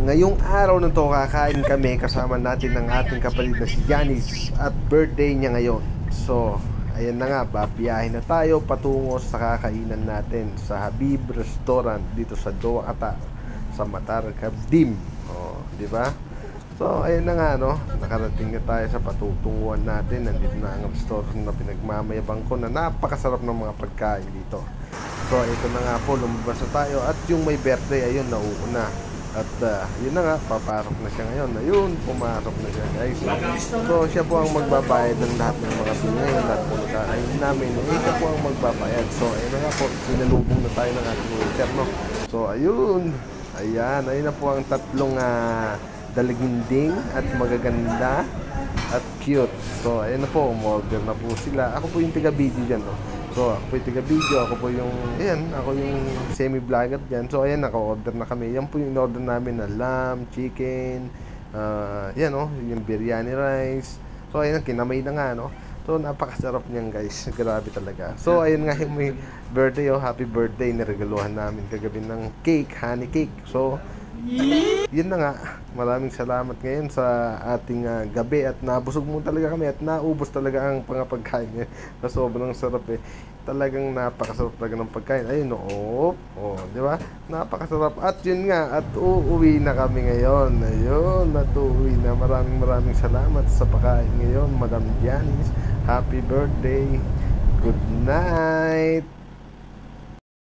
Ngayong araw na to, kakain kami kasama natin ng ating kapatid na si Janice at birthday niya ngayon. So, ayan na nga, babiyahin na tayo patungo sa kakainan natin sa Habib Restaurant dito sa Doakata sa Matar Cabdim. Oh, di ba? So, ayan na nga, no? Nakarating na tayo sa patutunguhan natin. Nandito na ang restaurant na pinagmamayabang ko na napakasarap ng mga pagkain dito. So, ito na nga po, lumabas na tayo. At yung may birthday, ayun, nauuna. At yun na nga, papasok na siya ngayon. Ayun, pumasok na siya, guys. So, siya po ang magbabayad ng lahat ng mga bill ngayon. Lahat po nagkakain namin. Siya po ang magbabayad. So, ayun na nga po, sinalubong na tayo ng ating waiter, no? So, ayun. Ayan, ayun na po ang tatlong dalaginding at magaganda at cute. So, ayun na po, umorder na po sila. Ako po yung taga-video dyan, no? So, ako po yung taga-video, ako po yung, ayan, ako yung semi-vlogger dyan. So, ayan, naka-order na kami. Yan po yung order namin na lamb, chicken, yan, no, yung biryani rice. So, ayan, kinamay na nga, no. So, napakasarap niyan, guys. Grabe talaga. So, ayun nga yung may birthday, oh, happy birthday. Niregaluhan namin kagabi ng cake, honey cake. So, yun na nga, maraming salamat ngayon sa ating gabi at nabusog mo talaga kami at naubos talaga ang pagkain niya. Sobrang sarap eh. Talagang napakasarap talaga ng pagkain. Ayun, oh, di ba? Napakasarap. At yun nga, at uuwi na kami ngayon. Ayun, at uuwi na. Maraming salamat sa pagkain ngayon, Madam Janice. Happy birthday. Good night.